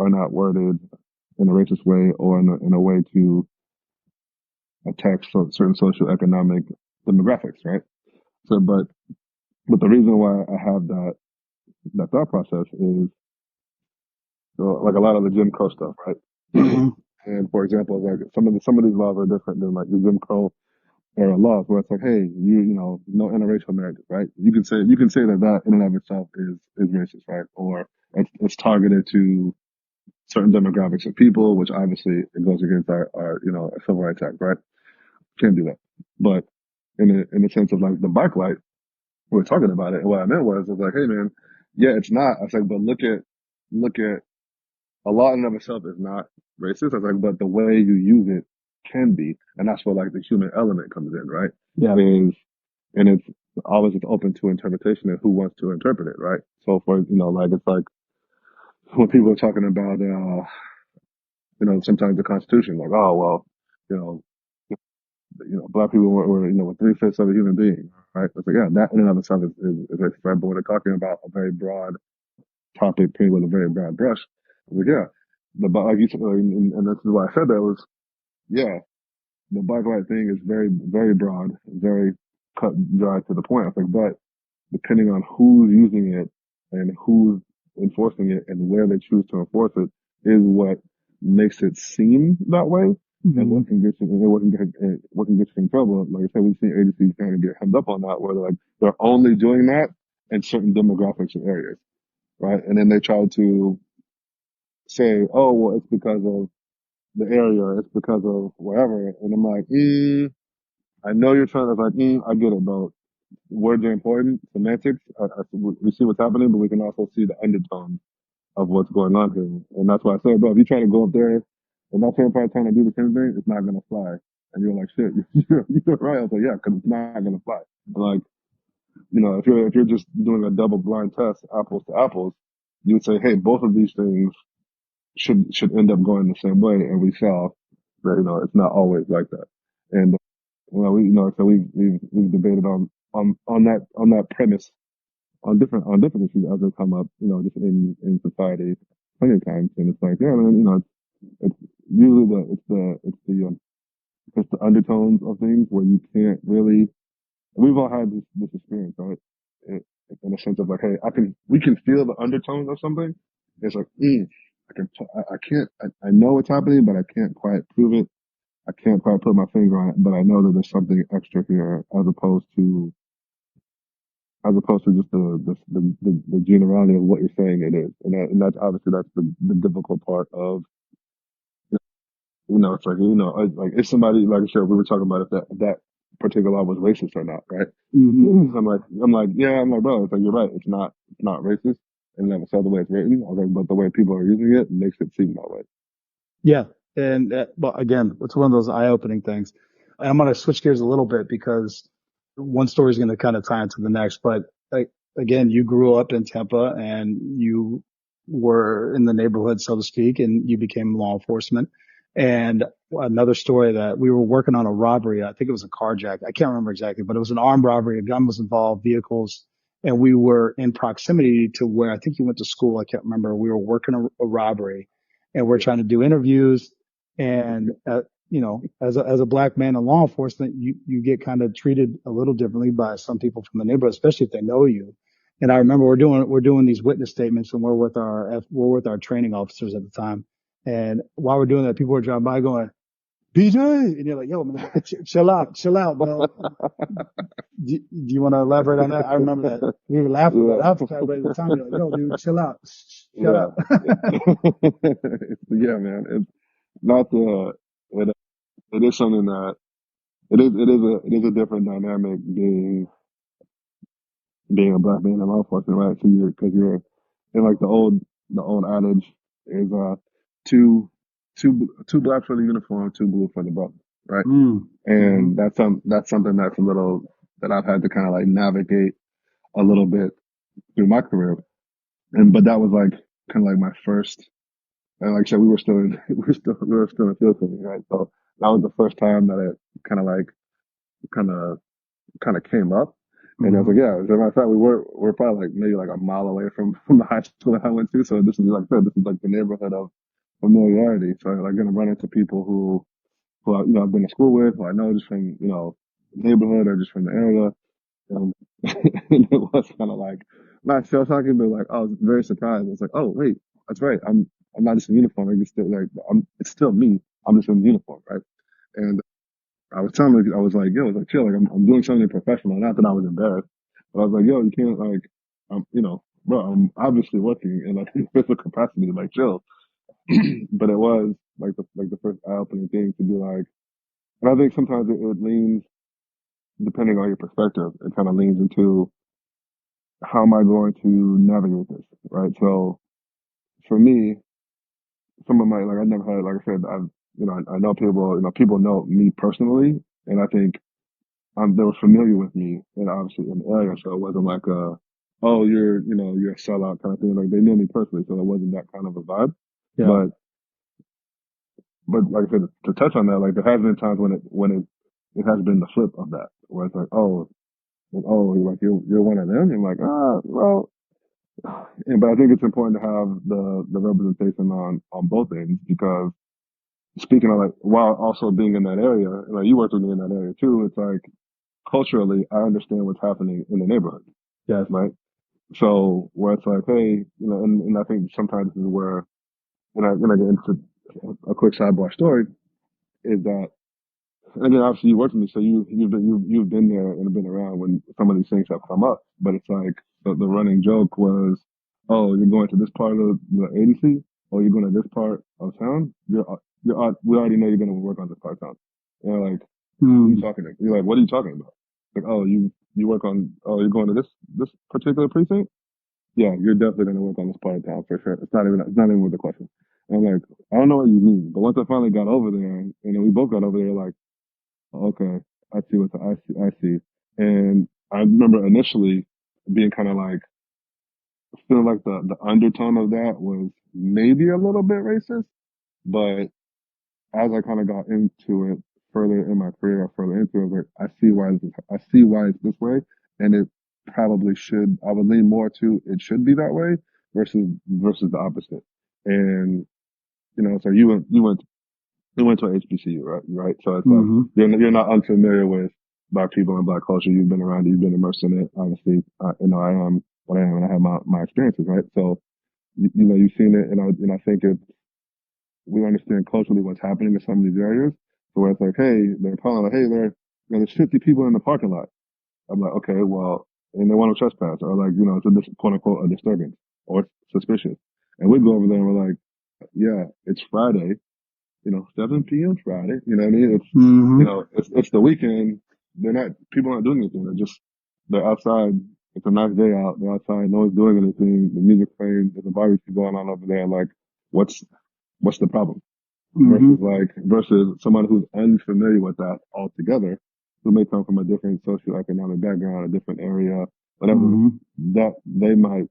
in a racist way or in a way to attack certain social economic demographics, right? So, but the reason why I have that thought process is, so like a lot of the Jim Crow stuff, right? Mm-hmm. And for example, like some of these laws are different than like the Jim Crow era laws, where it's like, hey, no interracial marriages, right? You can say that in and of itself is racist, right? Or it's targeted to certain demographics of people, which obviously it goes against our Civil Rights Act, right? Can't do that. But in the sense of like the bike light, we were talking about it, and what I meant was like, hey man, yeah, it's not. I was like, but look at a law in and of itself is not racist. I was like, but the way you use it can be, and that's where like the human element comes in, right? Yeah. And it's always open to interpretation and who wants to interpret it, right? So for like it's like when people are talking about sometimes the Constitution, like, oh well, you know, black people were 3/5 of a human being, right? It's like, yeah, that in and of itself is racist, right? But when they're talking about a very broad topic painted with a very broad brush, like, yeah, like you said, and this is why I said that was, yeah, the black light thing is very, very broad, very cut and dry to the point. I think, but depending on who's using it and who's enforcing it and where they choose to enforce it is what makes it seem that way. Mm-hmm. And what can get you in trouble. Like I said, we've seen agencies kind of get hemmed up on that, where they're only doing that in certain demographics and areas, right? And then they try to say, oh, well, it's because of the area, it's because of wherever. And I'm like, I know you're trying to, I get it, bro. Words are important, semantics. We see what's happening, but we can also see the undertones of what's going on here. And that's why I said, bro, if you try to go up there and that same part trying to do the same thing, it's not going to fly. And you're like, shit, you're right. I was like, yeah, because it's not going to fly. Like, if you're just doing a double blind test, apples to apples, you would say, hey, both of these things should end up going the same way. And we saw that, it's not always like that. And, so we've debated on that premise on different issues as they come up, just in society plenty of times. And it's like, yeah, man, it's usually it's the undertones of things where you can't really. We've all had this experience, right? It, in a sense of like, hey, we can feel the undertones of something. It's like, I can't, I know what's happening, but I can't quite prove it. I can't quite put my finger on it, but I know that there's something extra here as opposed to just the generality of what you're saying it is. And that's obviously that's the difficult part of, it's like, like if somebody, like I said, we were talking about if that particular law was racist or not, right? Mm-hmm. I'm like, yeah, I'm like, bro, it's like, you're right. It's not racist. and never saw the way it's written. I was like, but the way people are using it makes it seem that way. Yeah. And well, again, it's one of those eye-opening things. And I'm going to switch gears a little bit because one story is going to kind of tie into the next. But again, you grew up in Tampa and you were in the neighborhood, so to speak, and you became law enforcement. And another story that we were working on a robbery. I think it was a carjack. I can't remember exactly, but it was an armed robbery. A gun was involved, vehicles, and we were in proximity to where I think you went to school. I can't remember. We were working a robbery and we're trying to do interviews. And, as a black man in law enforcement, you get kind of treated a little differently by some people from the neighborhood, especially if they know you. And I remember we're doing these witness statements and we're with our training officers at the time. And while we're doing that, people are driving by going, BJ, and you're like, yo, man, chill out, bro. Do you want to elaborate on that? I remember that we were laughing about it after the time. You're like, yo, dude, chill out, shut Yeah. up. Yeah, man. It's not the, it, it is something that, it is a different dynamic being a black man in law enforcement, right? So cause you're, and like the old adage is, two blacks for the uniform, two blue for the button, right? Mm-hmm. And that's something that's a little, that I've had to kind of like navigate a little bit through my career. But that was like kind of like my first, and like I said, we were still in, we were still in field training, right? So that was the first time that it kind of kind of came up. And I was Mm-hmm. like, yeah, as a matter of fact, we're probably like maybe like a mile away from the high school that I went to. So this is like I said, this is like the neighborhood of familiarity. So I'm like gonna run into people who I've been to school with, who I know just from neighborhood or just from the area. And, and it was kind of like not shell shocking, but like I was very surprised. I was like, oh wait, that's right. I'm not just in uniform. I just still like it's still me. I'm just in uniform, right? And I was telling her, I was like, yo, I was like, chill, like I'm doing something professional. Not that I was embarrassed, but I was like, yo, you can't like, bro, I'm obviously working in like official capacity, like chill. But it was like the first eye-opening thing to be like, and I think sometimes it leans, depending on your perspective, it kind of leans into how am I going to navigate this, right? So for me, some of my like I never had, like I said, I know people, people know me personally, and I think they were familiar with me, and obviously in the area, so it wasn't like oh, you're a sellout kind of thing. Like they knew me personally, so it wasn't that kind of a vibe. Yeah. But like I said, to touch on that, like there has been times when it has been the flip of that, where it's like, like you're one of them. And like, well, but I think it's important to have the representation on both ends, because speaking of like, while also being in that area, and like you worked with me in that area too, it's like culturally, I understand what's happening in the neighborhood, Yes. right? So where it's like, hey, and I think sometimes this is where, when I get into a quick sidebar story, is that, and then obviously you worked with me, so you've been there and been around when some of these things have come up. But it's like the running joke was, oh, you're going to this part of the agency, or you're going to this part of town. We already know you're going to work on this part of town. And you're like, what are you Mm. talking about? You're like, what are you talking about? Like, oh, you work on, oh, you're going to this particular precinct? Yeah, you're definitely going to work on this part of town for sure. It's not even with the question. And I'm like, I don't know what you mean. But once I finally got over there, and then we both got over there, like, okay, I see. And I remember initially being kind of like, feeling like the undertone of that was maybe a little bit racist. But as I kind of got into it further in my career, or further into it, I was like, I see why it's this way. And it probably should, I would lean more to it should be that way versus the opposite. And, so we went to a HBCU, right? Right. So it's like, Mm-hmm. you're not unfamiliar with black people and black culture. You've been around it. You've been immersed in it. Honestly, I am what I am, and I have my experiences, right? So, you've seen it, and I think we understand culturally what's happening in some of these areas. So where it's like, hey, they're calling like, hey, there's 50 people in the parking lot. I'm like, okay, well, and they want to trespass, or like, it's a quote unquote a disturbance or suspicious. And we go over there and we're like, yeah, it's Friday, 7 p.m. Friday. You know what I mean? Mm-hmm. It's the weekend. People aren't doing anything. They're outside It's a nice day out. They're outside. No one's doing anything. The music's playing. There's a barbecue going on over there. Like, what's the problem? Hmm. Versus someone who's unfamiliar with that altogether, who may come from a different socioeconomic background, a different area, whatever, Hmm. that they might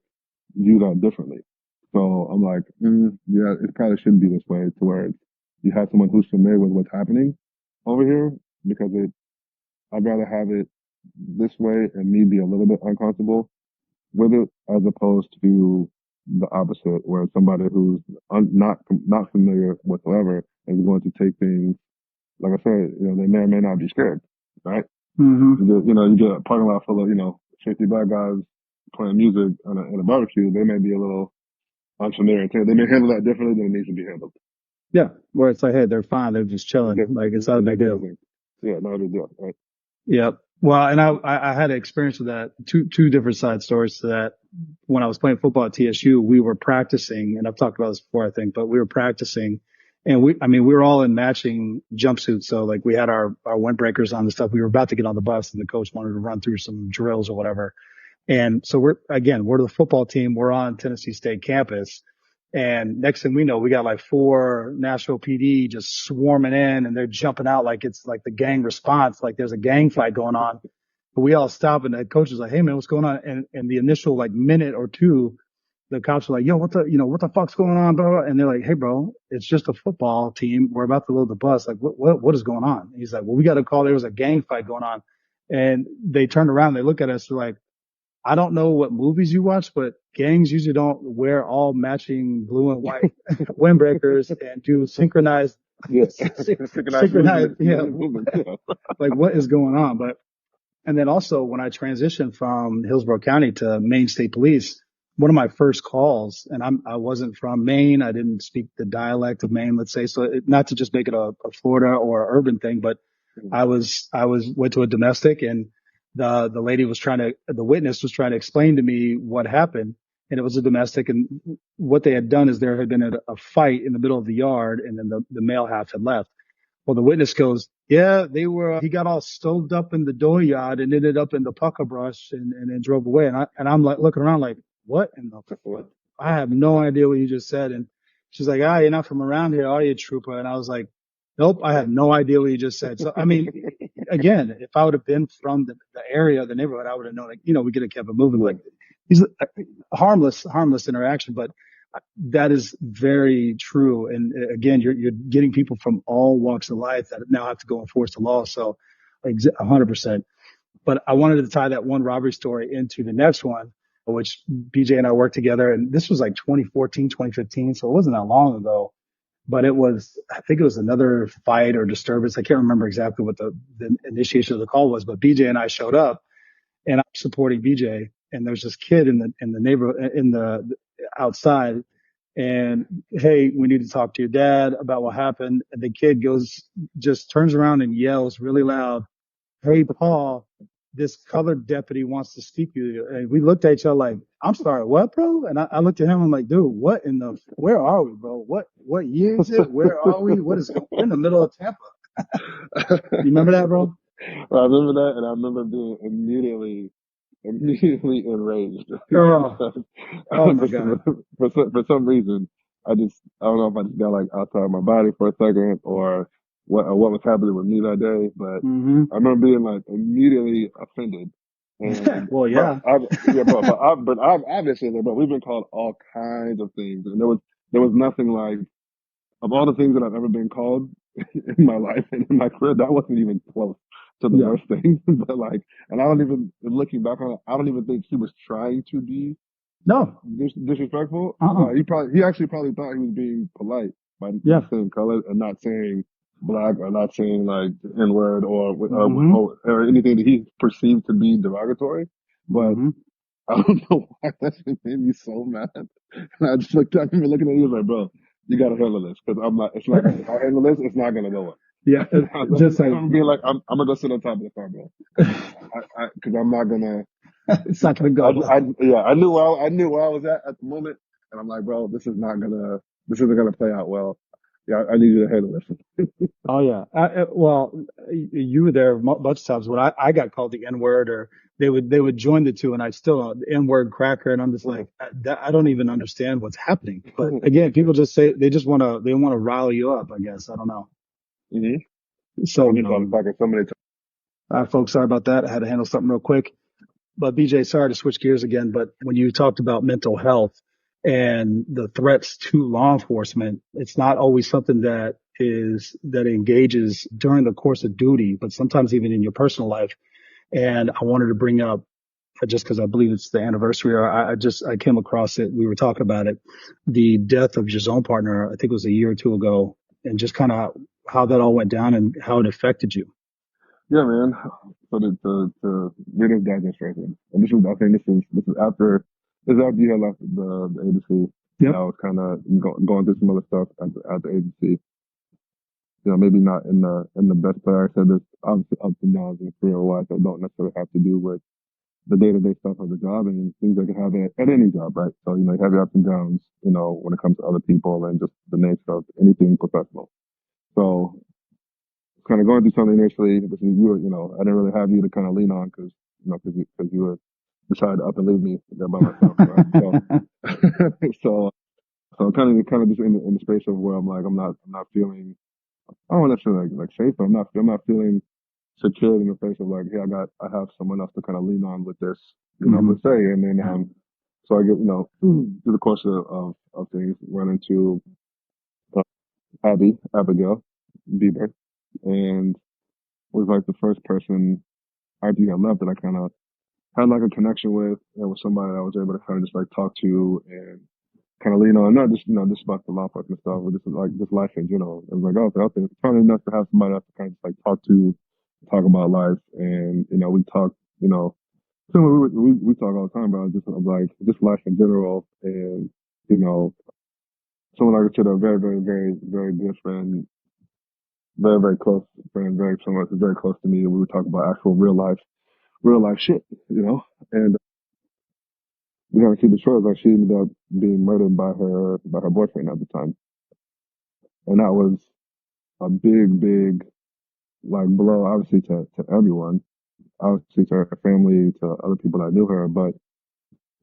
view that differently. So I'm like, yeah, it probably shouldn't be this way to where you have someone who's familiar with what's happening over here because I'd rather have it this way and me be a little bit uncomfortable with it as opposed to the opposite where somebody who's not familiar whatsoever is going to take things, like I said, they may or may not be scared, right? Hmm. You get a parking lot full of, 50 black guys playing music in a barbecue. They may be a little unfamiliar. They may handle that differently than it needs to be handled. Yeah. Where it's like, hey, they're fine. They're just chilling. Like it's not a big deal. Yeah, not a big deal, right? Yep. Well, and I had an experience with that. Two different side stories to that. When I was playing football at TSU, we were practicing, and I've talked about this before, I think, but we were practicing, and we were all in matching jumpsuits. So like we had our windbreakers on and stuff. We were about to get on the bus, and the coach wanted to run through some drills or whatever. And so we're the football team. We're on Tennessee State campus. And next thing we know, we got like 4 Nashville PD just swarming in and they're jumping out like it's like the gang response, like there's a gang fight going on. But we all stop and the coach is like, hey man, what's going on? And the initial like minute or two, the cops are like, yo, what the fuck's going on, bro? And they're like, hey bro, it's just a football team. We're about to load the bus. Like what is going on? And he's like, well, we got to call. There was a gang fight going on. And they turned around, they look at us, they're like, I don't know what movies you watch, but gangs usually don't wear all matching blue and white windbreakers and do synchronized, synchronized, yeah, like what is going on? But, and then also when I transitioned from Hillsborough County to Maine State Police, one of my first calls, and I wasn't from Maine. I didn't speak the dialect of Maine, let's say. So not to just make it a Florida or urban thing, but went to a domestic and the lady the witness was trying to explain to me what happened. And it was a domestic. And what they had done is there had been a fight in the middle of the yard and then the male half had left. Well, the witness goes, yeah, he got all stoved up in the dooryard and ended up in the pucker brush and then drove away. And I'm like looking around like, what in the, what? I have no idea what you just said. And she's like, you're not from around here, are you, trooper? And I was like, nope, I have no idea what you just said. So, I mean, again, if I would have been from the area, the neighborhood, I would have known, like, we could have kept it moving. Like, he's harmless interaction, but that is very true. And again, you're getting people from all walks of life that now have to go enforce the law. So 100%. But I wanted to tie that one robbery story into the next one, which BJ and I worked together. And this was like 2014, 2015. So it wasn't that long ago, but I think it was another fight or disturbance. I can't remember exactly what the initiation of the call was, but BJ and I showed up and I'm supporting BJ. And there's this kid in the neighborhood, in the outside. And hey, we need to talk to your dad about what happened. And the kid just turns around and yells really loud, hey, Paul, this colored deputy wants to speak to you. And we looked at each other like, I'm sorry, what, bro? And I looked at him. I'm like, dude, where are we, bro? What year is it? Where are we? We're in the middle of Tampa. You remember that, bro? Well, I remember that, and I remember being immediately enraged. Oh, oh my God. For some reason, I don't know if I just got like outside my body for a second or what was happening with me that day, but Mm-hmm. I remember being like immediately offended. And Well, yeah. but I've obviously, but we've been called all kinds of things, and there was nothing like, of all the things that I've ever been called in my life and in my career, that wasn't even close to the Yeah. worst thing. But like, and I don't even, looking back on it, I don't even think he was trying to be No. disrespectful. Uh-uh. He actually probably thought he was being polite by Yeah. not saying color and not saying black or not saying like the N word Mm-hmm. or anything that he perceived to be derogatory. But Mm-hmm. I don't know why that shit made me so mad. And I remember looking at you like, bro, you gotta handle this because if I handle this, it's not gonna go well. Yeah. Just like, I'm being like, I'm gonna go sit on top of the car, bro, because I'm not gonna. it's not going to go well. I knew where I was at the moment, and I'm like, bro, this isn't gonna play out well. Yeah, I need you to handle this. Oh yeah. Well, you were there bunch of times when I got called the N word, or they would join the two, and I still the N word cracker, and I'm just like I don't even understand what's happening. But again, people just say they want to rile you up. I guess I don't know. Mm-hmm. So I've been called a fucker so many times. folks, sorry about that. I had to handle something real quick. But BJ, sorry to switch gears again, but when you talked about mental health and the threats to law enforcement, it's not always something that engages during the course of duty, but sometimes even in your personal life. And I wanted to bring up, just because I believe it's the anniversary, or I came across it. We were talking about it, the death of your zone partner. I think it was a year or two ago, and just kind of how that all went down and how it affected you. Yeah, man. So to read his digest right here, and this is I think this is after you had left the agency, and Yep. I was kind of going through some other stuff at the agency. You know, maybe not in the best place. Like I said there's obviously ups and downs in career wise that don't necessarily have to do with the day to day stuff of the job and things that can happen at any job, right? So you know, you have your ups and downs. You know, when it comes to other people and just the nature of anything professional. So kind of going through something initially. But you know, I didn't really have you to kind of lean on because you were decided to up and leave me there by myself, right? So so so kind of just in the space of where I'm not feeling. I don't necessarily like safe, but I'm not feeling secure in the face of like, hey, I have someone else to kind of lean on with this, you know, Hmm. per se. And then so I get through the course of things run into uh, Abigail Bieber, and was like the first person after you got left that I kind of had like a connection with, and was somebody that I was able to kind of just like talk to and kind of lean on, not just just about the law enforcement stuff, but just like just life in general. It was like, okay, it's probably enough to have somebody else to kind of just like talk about life, and we talk, we talk all the time about just like just life in general, and you know, someone like I consider a very, very, very, very good friend, very, very close friend, someone that's very close to me, and we would talk about actual real life shit, and you gotta keep it short. Like she ended up being murdered by her boyfriend at the time, and that was a big, big like blow, obviously to everyone, obviously to her family, to other people that knew her, but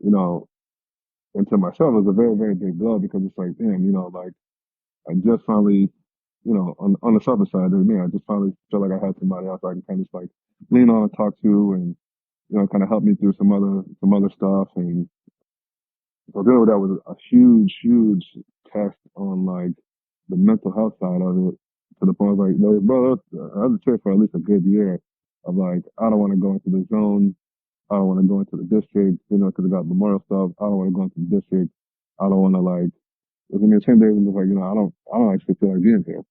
you know, and to myself, it was a very, very big blow because it's like, damn, like I just finally, on the surface side of me, I just finally feel like I had somebody else I can kind of just like lean on, talk to, and kind of help me through some other stuff, and so dealing with that was a huge, huge test on like the mental health side of it, to the point of like, no, bro, I was there for at least a good year of like, I don't want to go into the zone. I don't want to go into the district, because I got memorial stuff. I don't want to go into the district. I don't want to like, I mean, the same day it was like, I don't actually feel like being there,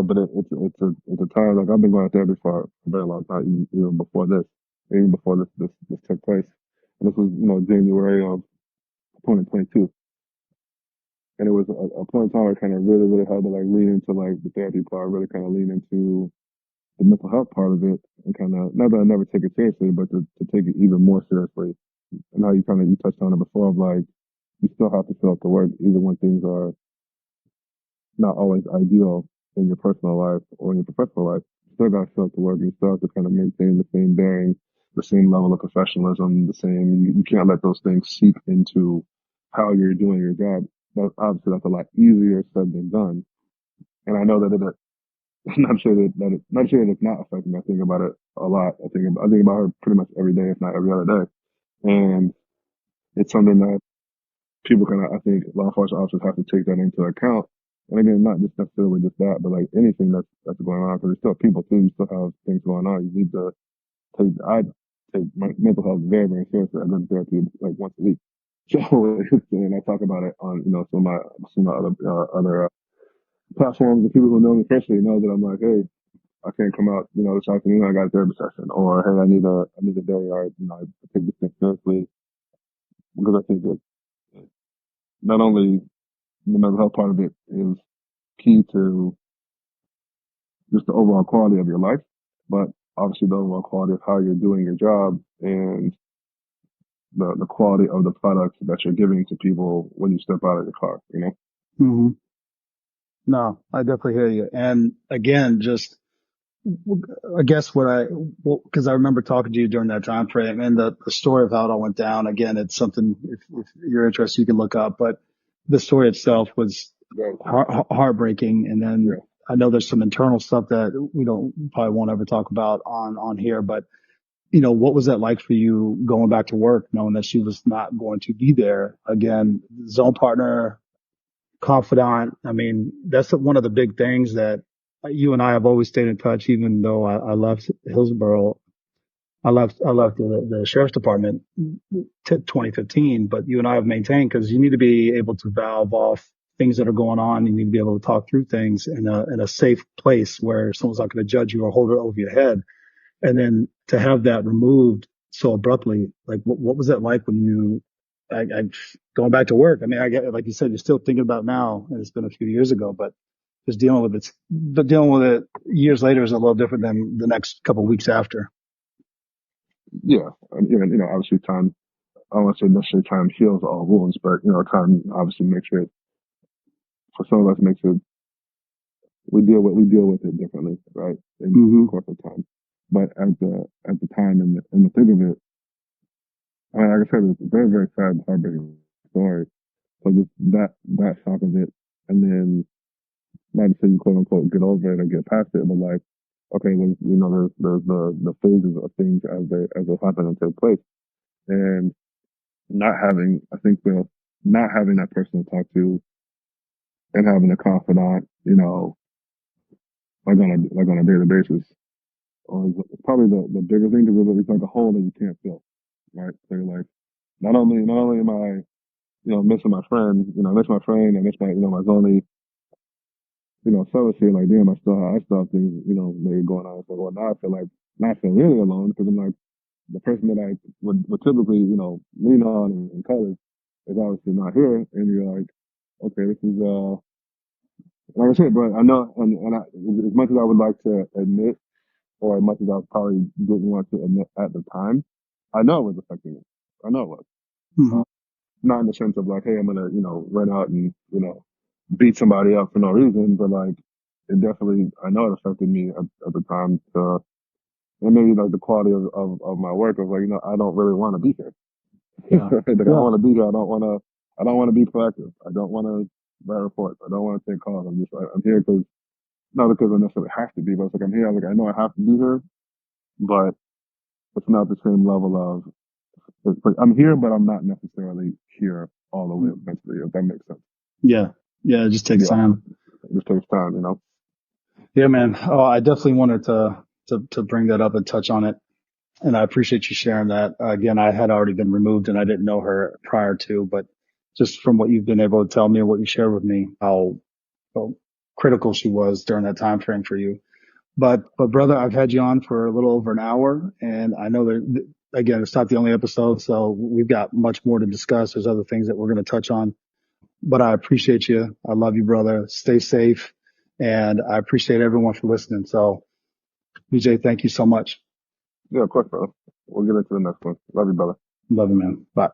but it's a time, like I've been going to therapy for a very long time, before this, even before this took place. And this was, January of 2022. And it was a point in time where I kind of really, really had to like lean into like the therapy part, really kind of lean into the mental health part of it, and kind of, not that I never take it seriously, but to take it even more seriously. And how you touched on it before of like, you still have to fill out the work even when things are not always ideal in your personal life or in your professional life. You still got to fill out the work. You still have to kind of maintain the same bearing, the same level of professionalism, you can't let those things seep into how you're doing your job. Obviously that's a lot easier said than done. And I know that I'm not sure not sure that it's not affecting me. I think about it a lot. I think about her pretty much every day, if not every other day. And it's something that people kind of, I think law enforcement officers have to take that into account. And again, not just necessarily just that, but like anything that's going on, because there's still people too. You still have things going on. You need to I take my mental health very, very seriously. I go to therapy like once a week. So, and I talk about it on, some of my other platforms. The people who know me personally know that I'm like, hey, I can't come out, this afternoon. I got a therapy session, or hey, I need a day. Or I take this thing seriously because I think that not only the mental health part of it is key to just the overall quality of your life, but obviously the overall quality of how you're doing your job and the quality of the products that you're giving to people when you step out of your car. Hmm. No, I definitely hear you. And again, just I guess because I remember talking to you during that time frame and the story of how it all went down. Again, it's something if you're interested, you can look up. But the story itself was heartbreaking. And then Yeah. I know there's some internal stuff that we don't probably won't ever talk about on here. But what was that like for you going back to work, knowing that she was not going to be there again? Zone partner, confidant. I mean, that's one of the big things that you and I have always stayed in touch, even though I left Hillsborough. I left the sheriff's department 2015, but you and I have maintained because you need to be able to valve off things that are going on. You need to be able to talk through things in a safe place where someone's not going to judge you or hold it over your head. And then to have that removed so abruptly, like what was that like when I going back to work? I mean, I get, like you said, you're still thinking about it now, and it's been a few years ago, but just dealing with it years later is a little different than the next couple of weeks after. Yeah. And even, obviously time, I don't want to say necessarily time heals all wounds, but, time obviously makes it, for some of us makes it, we deal with it differently, right? In the course of time. But at the time and the thick of it, I mean, like I said, it's a very, very sad, heartbreaking story. So just that shock of it, and then not to say you quote unquote get over it or get past it, but like, okay, there's the phases of things as they happen and take place, and not having, I think, not having that person to talk to and having a confidant, like on a daily basis, is probably the bigger thing because it's like a hole that you can't fill, right? So you're like, not only am I, missing my friend, I miss my friend, I miss my zoney, some would say like, damn, I still have things, maybe going on. So, well, now I feel really alone because I'm like, the person that I would typically, lean on in college is obviously not here. And you're like, okay, this is, like I said, but I know, as much as I would like to admit, or as much as I probably didn't want to admit at the time, I know it was affecting me. I know it was. Mm-hmm. Not in the sense of like, hey, I'm gonna, run out and, beat somebody up for no reason, but like, it definitely, I know it affected me at the time and maybe like the quality of my work of like, I don't really want to be here. Yeah. Like, I don't want to be here. I don't want to be proactive. I don't want to write reports. I don't want to take calls. I'm just, I'm here not because I necessarily have to be, but it's like I'm here. Like, I know I have to be here, but it's not the same level of, it's like I'm here, but I'm not necessarily here all the way eventually, if that makes sense. Yeah. Yeah. It just takes time. It just takes time. Yeah, man. Oh, I definitely wanted to bring that up and touch on it. And I appreciate you sharing that. Again, I had already been removed and I didn't know her prior to, but just from what you've been able to tell me and what you shared with me, how critical she was during that time frame for you. But brother, I've had you on for a little over an hour, and I know that again, it's not the only episode, so we've got much more to discuss. There's other things that we're going to touch on, but I appreciate you. I love you, brother. Stay safe, and I appreciate everyone for listening. So, BJ, thank you so much. Yeah, of course, bro. We'll get into the next one. Love you, brother. Love you, man. Bye.